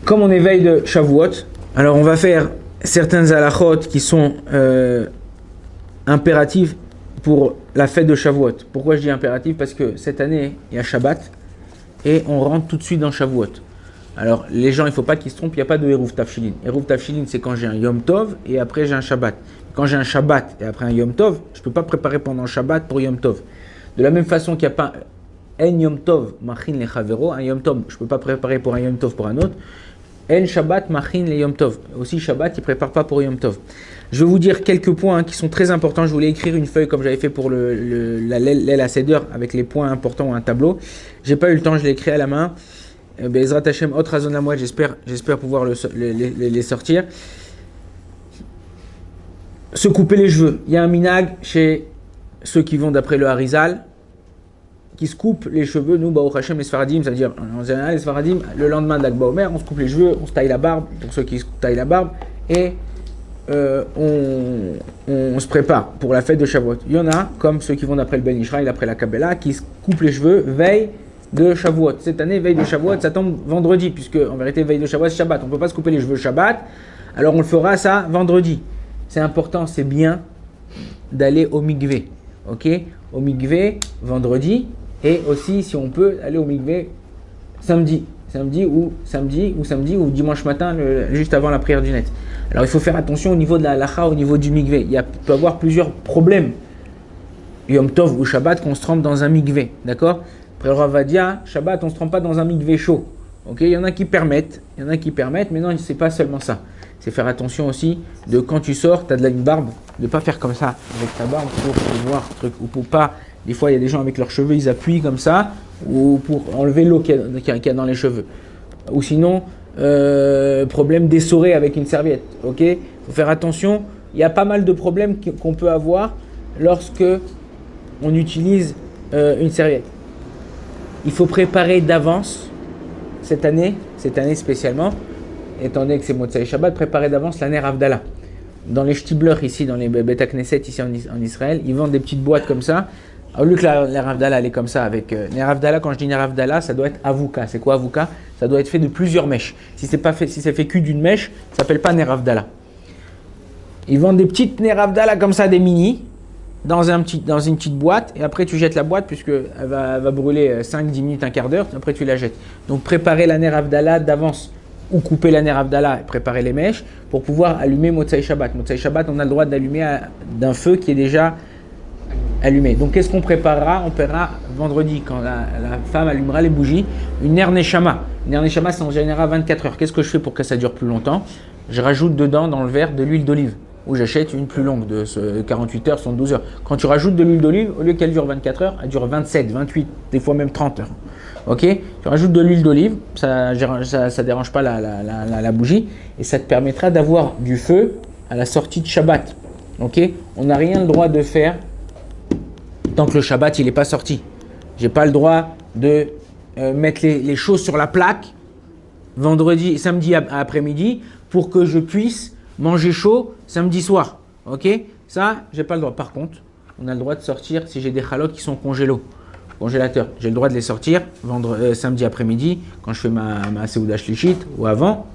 Comme on est veille de Shavuot, alors on va faire certaines halachot qui sont impératives pour la fête de Shavuot. Pourquoi je dis impératif? Parce que cette année, il y a Shabbat et on rentre tout de suite dans Shavuot. Alors les gens, il ne faut pas qu'ils se trompent, il n'y a pas de Eruv Tafshilin. Eruv Tafshilin, c'est quand j'ai un Yom Tov et après j'ai un Shabbat. Quand j'ai un Shabbat et après un Yom Tov, je ne peux pas préparer pendant le Shabbat pour Yom Tov. De la même façon qu'il n'y a pas un Yom Tov, Machin le Chavero, un Yom Tov, je ne peux pas préparer pour un Yom Tov pour un autre. En Shabbat, Machin le Yom Tov. Aussi Shabbat, il ne prépare pas pour Yom Tov. Je vais vous dire quelques points qui sont très importants. Je voulais écrire une feuille comme j'avais fait pour l'aile à Seder avec les points importants ou un tableau. J'ai pas eu le temps, je l'ai écrit à la main. Bezrat Hashem, autre Razon la Moued, j'espère pouvoir les sortir. Se couper les cheveux. Il y a un minag chez ceux qui vont d'après le Harizal qui se coupent les cheveux. Nous, Baruch Hashem, les Sfaradim, ça veut dire en général, les Sfaradim, le lendemain de l'Akba Omer, on se coupe les cheveux, on se taille la barbe, pour ceux qui se taillent la barbe, et on se prépare pour la fête de Shavuot. Il y en a, comme ceux qui vont d'après le Ben Israël, après la Kabbalah, qui se coupent les cheveux veille de Shavuot. Cette année, veille de Shavuot, ça tombe vendredi, puisque en vérité, veille de Shavuot, c'est Shabbat. On ne peut pas se couper les cheveux Shabbat, alors on le fera ça vendredi. C'est important, c'est bien d'aller au mikvé, ok? Au mikvé vendredi, et aussi, si on peut, aller au mikvé samedi ou dimanche matin, juste avant la prière du net. Alors il faut faire attention au niveau de la halacha, au niveau du mikvé. Il peut y avoir plusieurs problèmes, Yom Tov ou Shabbat, qu'on se trempe dans un mikvé, d'accord? Après le Rav va dire, Shabbat, on ne se trempe pas dans un mikvé chaud. Ok, il y en a qui permettent, mais non, c'est pas seulement ça. C'est faire attention aussi de quand tu sors, tu as de une barbe, de ne pas faire comme ça avec ta barbe pour voir truc, ou pour pas. Des fois, il y a des gens avec leurs cheveux, ils appuient comme ça, ou pour enlever l'eau qu'il y a dans les cheveux. Ou sinon, problème d'essorer avec une serviette. Ok, faut faire attention. Il y a pas mal de problèmes qu'on peut avoir lorsque on utilise une serviette. Il faut préparer d'avance cette année spécialement, étant donné que c'est Motzei Shabbat, préparer d'avance la Ner Havdalah. Dans les Shtibler ici, dans les Bet Knesset ici en Israël, ils vendent des petites boîtes comme ça. Au lieu que la Ner Havdalah elle est comme ça avec Ner Havdalah, quand je dis Ner Havdalah, ça doit être Avuka. C'est quoi Avuka? Ça doit être fait de plusieurs mèches. Si c'est fait que d'une mèche, ça s'appelle pas Ner Havdalah. Ils vendent des petites Ner Havdalah comme ça, des mini, dans une petite boîte, et après tu jettes la boîte puisqu'elle va brûler 5-10 minutes, un quart d'heure, après tu la jettes. Donc préparer la Ner Havdalah d'avance, ou couper la Ner Havdalah et préparer les mèches pour pouvoir allumer Motzei Shabbat. Motzei Shabbat, on a le droit d'allumer d'un feu qui est déjà allumé. Donc qu'est-ce qu'on préparera? On préparera vendredi, quand la femme allumera les bougies, une Ner Neshama. Une Ner Neshama, c'est en général 24 heures. Qu'est-ce que je fais pour que ça dure plus longtemps? Je rajoute dedans, dans le verre, de l'huile d'olive. Ou j'achète une plus longue, de 48 heures, 72 heures. Quand tu rajoutes de l'huile d'olive, au lieu qu'elle dure 24 heures, elle dure 27, 28, des fois même 30 heures. Ok? Tu rajoutes de l'huile d'olive, ça dérange pas la bougie, et ça te permettra d'avoir du feu à la sortie de Shabbat. Ok? On n'a rien le droit de faire tant que le Shabbat il n'est pas sorti. J'ai pas le droit de mettre les choses sur la plaque samedi après-midi pour que je puisse manger chaud samedi soir. Ok? Ça, j'ai pas le droit. Par contre, on a le droit de sortir si j'ai des chalotes qui sont congélateurs. J'ai le droit de les sortir samedi après-midi quand je fais ma Seuda Shlichit ou avant.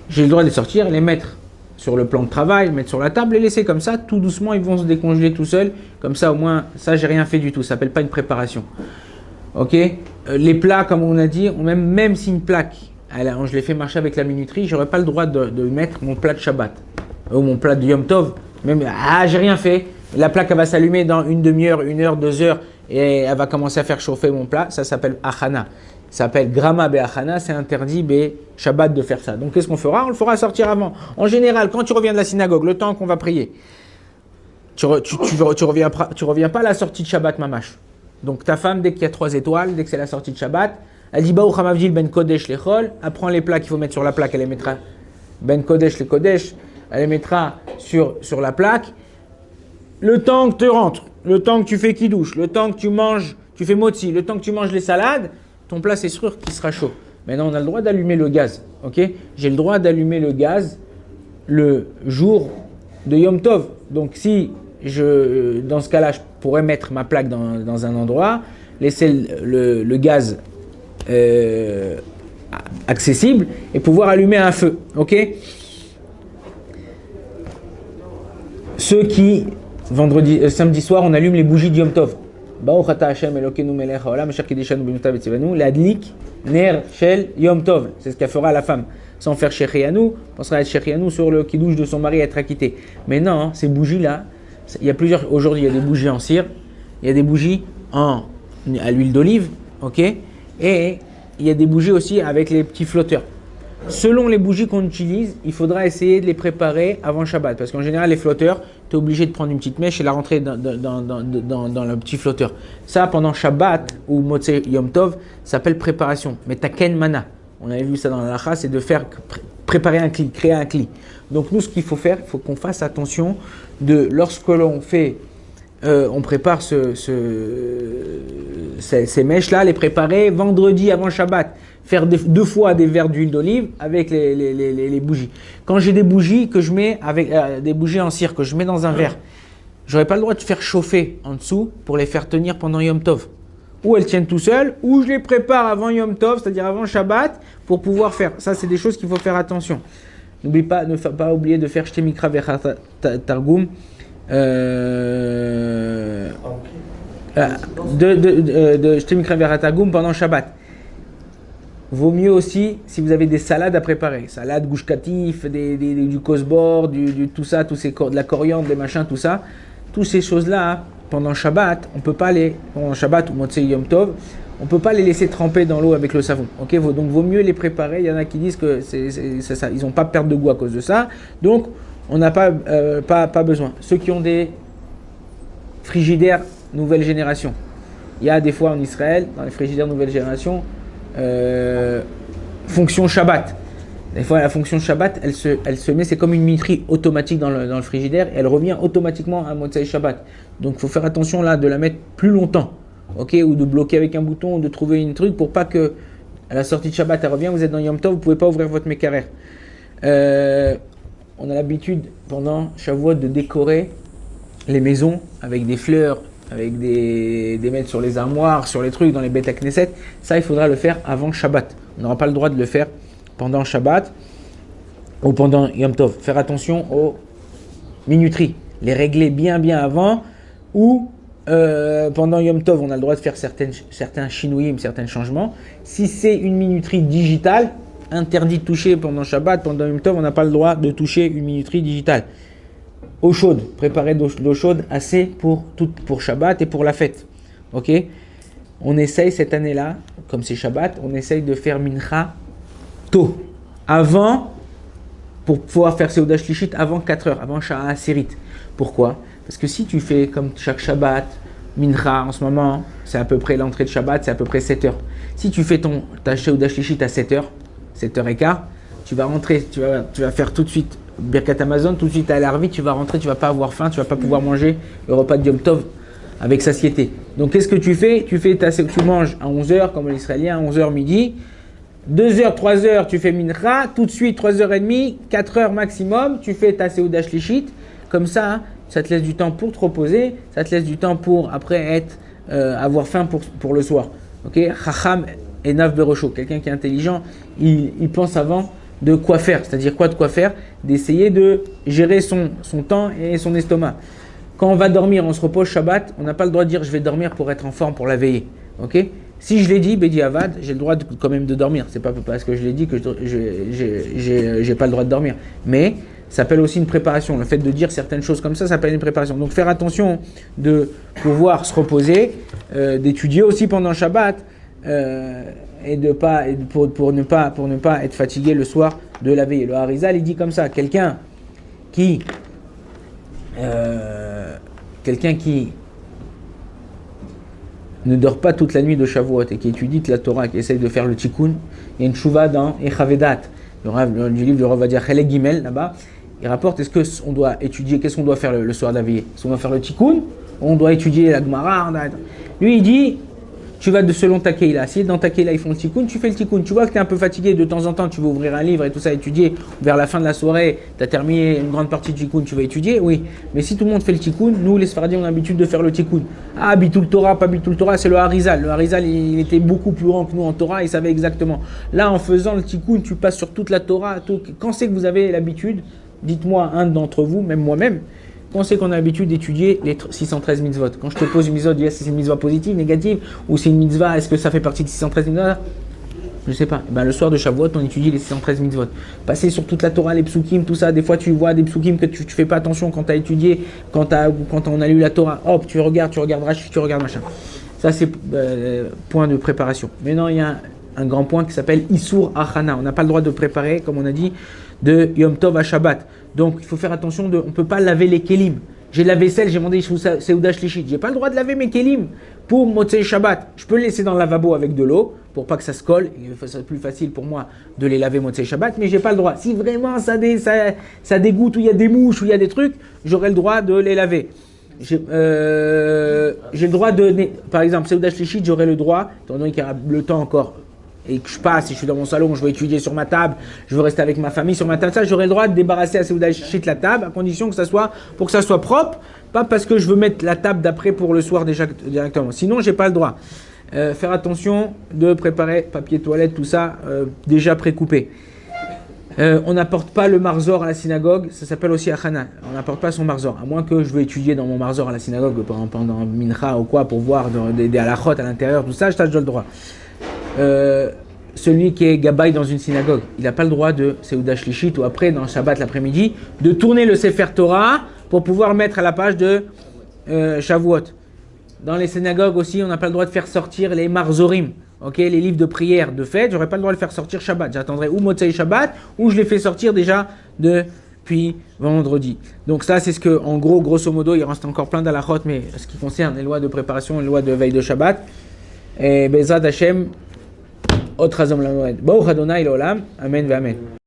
J'ai le droit de les sortir, les mettre sur le plan de travail, mettre sur la table et laisser comme ça, tout doucement, ils vont se décongeler tout seuls. Comme ça, au moins, ça, j'ai rien fait du tout. Ça s'appelle pas une préparation. Ok? Les plats, comme on a dit, même si une plaque, je l'ai fait marcher avec la minuterie, j'aurais pas le droit de mettre mon plat de Shabbat ou mon plat de Yom Tov. J'ai rien fait. La plaque, elle va s'allumer dans une demi-heure, 1 heure, 2 heures et elle va commencer à faire chauffer mon plat. Ça s'appelle Achana. Ça s'appelle Grama Be'achana. C'est interdit Shabbat de faire ça. Donc, qu'est-ce qu'on fera? On le fera sortir avant. En général, quand tu reviens de la synagogue, le temps qu'on va prier, tu reviens pas à la sortie de Shabbat Mamash. Donc, ta femme, dès qu'il y a 3 étoiles, dès que c'est la sortie de Shabbat, elle dit Baruch Hamavdil ben Kodesh lechol. Elle prend les plats qu'il faut mettre sur la plaque, elle les mettra ben Kodesh le Kodesh. Elle les mettra sur la plaque. Le temps que tu rentres, le temps que tu fais kidouche, le temps que tu manges, tu fais motzi, le temps que tu manges les salades, ton plat c'est sûr qu'il sera chaud. Maintenant on a le droit d'allumer le gaz, ok? J'ai le droit d'allumer le gaz le jour de Yom Tov. Donc si dans ce cas-là, je pourrais mettre ma plaque dans un endroit, laisser le gaz accessible et pouvoir allumer un feu. Ok? Ceux qui, samedi soir, on allume les bougies de Yom Tov. Baruch ata Hashem Elokeinu melech haolam asher kideshanu b'mitzvotav v'tzivanu l'adlik ner shel Yom Tov. C'est ce qu'elle fera la femme. Sans faire Shechianu, pensera à être Shechianu sur le kidouche de son mari à être acquitté. Mais non, ces bougies-là, il y a plusieurs. Aujourd'hui, il y a des bougies en cire, il y a des bougies à l'huile d'olive, ok? Et il y a des bougies aussi avec les petits flotteurs. Selon les bougies qu'on utilise, il faudra essayer de les préparer avant Shabbat. Parce qu'en général, les flotteurs, tu es obligé de prendre une petite mèche et la rentrer dans le petit flotteur. Ça, pendant Shabbat ou Motzei Yom Tov, ça s'appelle préparation. Mais taken mana, on avait vu ça dans la lacha, c'est de faire préparer un kli, créer un kli. Donc nous, ce qu'il faut faire, il faut qu'on fasse attention de lorsque l'on fait, on prépare ces mèches-là, les préparer vendredi avant Shabbat. Faire 2 fois des verres d'huile d'olive avec les bougies. Quand j'ai des bougies que je mets avec des bougies en cire que je mets dans un verre, j'aurais pas le droit de faire chauffer en dessous pour les faire tenir pendant Yom Tov. Ou elles tiennent tout seules, ou je les prépare avant Yom Tov, c'est-à-dire avant Shabbat, pour pouvoir faire. Ça, c'est des choses qu'il faut faire attention. N'oublie pas, ne pas oublier de faire Shte Mikra Vechat Targum. De Shte Mikra Vechat Targum pendant Shabbat. Vaut mieux aussi si vous avez des salades à préparer. Salade, gouche katif, du kosbor, tout ça, de la coriandre, des machins, tout ça. Toutes ces choses-là, pendant Shabbat, on peut pas pendant Shabbat ou Motzei Yom Tov, on peut pas les laisser tremper dans l'eau avec le savon. Ok, donc vaut mieux les préparer. Il y en a qui disent que ils n'ont pas perte de goût à cause de ça. Donc, on n'a pas besoin. Ceux qui ont des frigidaires nouvelle génération. Il y a des fois en Israël, dans les frigidaires nouvelle génération, fonction Shabbat. Des fois, la fonction Shabbat, elle se met, c'est comme une minuterie automatique dans le frigidaire, et elle revient automatiquement à Motzei Shabbat. Donc, il faut faire attention là de la mettre plus longtemps, ok, ou de bloquer avec un bouton, ou de trouver une truc pour pas que à la sortie de Shabbat, elle revient. Vous êtes dans Yom Tov, vous pouvez pas ouvrir votre mécarère. On a l'habitude pendant Shavuot de décorer les maisons avec des fleurs, avec des mettre sur les armoires, sur les trucs, dans les Beit Knesset. Ça, il faudra le faire avant Shabbat. On n'aura pas le droit de le faire pendant Shabbat ou pendant Yom Tov. Faire attention aux minuteries. Les régler bien avant ou pendant Yom Tov, on a le droit de faire certains shinouïm, certains changements. Si c'est une minuterie digitale, interdit de toucher pendant Shabbat, pendant Yom Tov, on n'a pas le droit de toucher une minuterie digitale. Eau chaude, préparer de l'eau chaude assez pour Shabbat et pour la fête. Ok? On essaye cette année-là, comme c'est Shabbat, on essaye de faire mincha tôt. Avant, pour pouvoir faire Seudah Shlishit avant 4 heures, avant Sha'a Asirit. Pourquoi? Parce que si tu fais comme chaque Shabbat, mincha en ce moment, c'est à peu près l'entrée de Shabbat, c'est à peu près 7 heures. Si tu fais ta Seudah Shlishit à 7 heures, 7h15, tu vas rentrer, tu vas faire tout de suite Birkat Amazon, tout de suite à l'arvi, tu vas rentrer, tu vas pas avoir faim, tu vas pas pouvoir manger le repas de Yom Tov avec satiété. Donc qu'est-ce que tu fais? Tu manges à 11h comme l'Israélien, à 11h midi, 2h, 3h, tu fais mincha, tout de suite 3h30, 4h maximum, tu fais ta Seudah Shlishit, comme ça, hein, ça te laisse du temps pour te reposer, ça te laisse du temps pour après avoir faim pour le soir. Ok? Chacham et Nav Berosho, quelqu'un qui est intelligent, il pense avant de quoi faire, c'est-à-dire quoi de quoi faire, d'essayer de gérer son temps et son estomac. Quand on va dormir, on se repose Shabbat, on n'a pas le droit de dire je vais dormir pour être en forme pour la veillée. Ok? Si je l'ai dit, Bedi Avad, j'ai le droit quand même de dormir. C'est pas parce que je l'ai dit que j'ai pas le droit de dormir. Mais ça s'appelle aussi une préparation. Le fait de dire certaines choses comme ça s'appelle une préparation. Donc faire attention de pouvoir se reposer, d'étudier aussi pendant Shabbat. Et pour ne pas être fatigué le soir de la veille. Le Harizal il dit comme ça, quelqu'un qui ne dort pas toute la nuit de Shavuot et qui étudie la Torah, qui essaye de faire le tikkun, il y a une chouva dans Echavedat, du livre de Rav Ovadia Chelek Gimel là-bas, il rapporte est-ce qu'on doit étudier, qu'est-ce qu'on doit faire le soir de la veillée? Est-ce qu'on doit faire le tikkun ou on doit étudier la Gemara? Lui il dit tu vas de selon ta keila. Si dans ta keila ils font le tikkun, tu fais le tikkun. Tu vois que tu es un peu fatigué, de temps en temps tu vas ouvrir un livre et tout ça, étudier. Vers la fin de la soirée, tu as terminé une grande partie du tikkun, tu vas étudier, oui. Mais si tout le monde fait le tikkun, nous les Sfaradi on a l'habitude de faire le tikkun. Ah, Bitul Torah, pas Bitul Torah, c'est le Harizal. Le Harizal il était beaucoup plus grand que nous en Torah, il savait exactement. Là en faisant le tikkun, tu passes sur toute la Torah. Quand c'est que vous avez l'habitude, dites-moi un d'entre vous, même moi-même. Quand c'est qu'on a l'habitude d'étudier les 613 mitzvot. Quand je te pose une mitzvot, est-ce que c'est une mitzvah positive, négative, ou c'est une mitzvah, est-ce que ça fait partie de 613 mitzvot? Je ne sais pas. Le soir de Shavuot, on étudie les 613 mitzvot. Passer sur toute la Torah, les psukim, tout ça. Des fois, tu vois des psukim que tu fais pas attention quand tu as étudié, quand on a lu la Torah. Hop, tu regardes Rashi, tu regardes machin. Ça, c'est point de préparation. Maintenant, il y a un grand point qui s'appelle Issour Achana. On n'a pas le droit de préparer, comme on a dit, de Yom Tov à Shabbat. Donc, il faut faire attention, on ne peut pas laver les kelim. J'ai la vaisselle, j'ai demandé Seuda Shlichit. Je n'ai pas le droit de laver mes kelim pour Motzei Shabbat. Je peux le laisser dans le lavabo avec de l'eau pour pas que ça se colle. C'est plus facile pour moi de les laver Motzei Shabbat, mais je n'ai pas le droit. Si vraiment ça dégoûte, ou il y a des mouches, ou il y a des trucs, j'aurai le droit de les laver. J'ai le droit de... Par exemple, Seuda Shlichit, j'aurai le droit, étant donné qu'il y a le temps encore, et que je passe, et je suis dans mon salon, je veux étudier sur ma table, je veux rester avec ma famille sur ma table, ça, j'aurai le droit de débarrasser à Seuda Shlichit la table, à condition que ça soit, pour que ça soit propre, pas parce que je veux mettre la table d'après pour le soir déjà directement. Sinon, j'ai pas le droit. Faire attention de préparer papier toilette, tout ça, déjà précoupé. On n'apporte pas le marzor à la synagogue, ça s'appelle aussi achana. On n'apporte pas son marzor, à moins que je veux étudier dans mon marzor à la synagogue pendant mincha ou quoi, pour voir des halachot à l'intérieur, tout ça, je j'ai le droit. Celui qui est gabaï dans une synagogue, il n'a pas le droit de Seuda Shlichit ou après, dans Shabbat l'après-midi, de tourner le Sefer Torah pour pouvoir mettre à la page de Shavuot. Dans les synagogues aussi, on n'a pas le droit de faire sortir les marzorim, les livres de prière de fête. J'aurais pas le droit de le faire sortir Shabbat. J'attendrai ou Motzei Shabbat, ou je les fais sortir déjà depuis vendredi. Donc ça, c'est ce que, en gros, grosso modo, il reste encore plein d'halachot, mais ce qui concerne les lois de préparation, les lois de veille de Shabbat. Et Bezrat Hashem, Ot Chazom Lamoed. Baruch Adonai L'Olam. Amen ve Amen.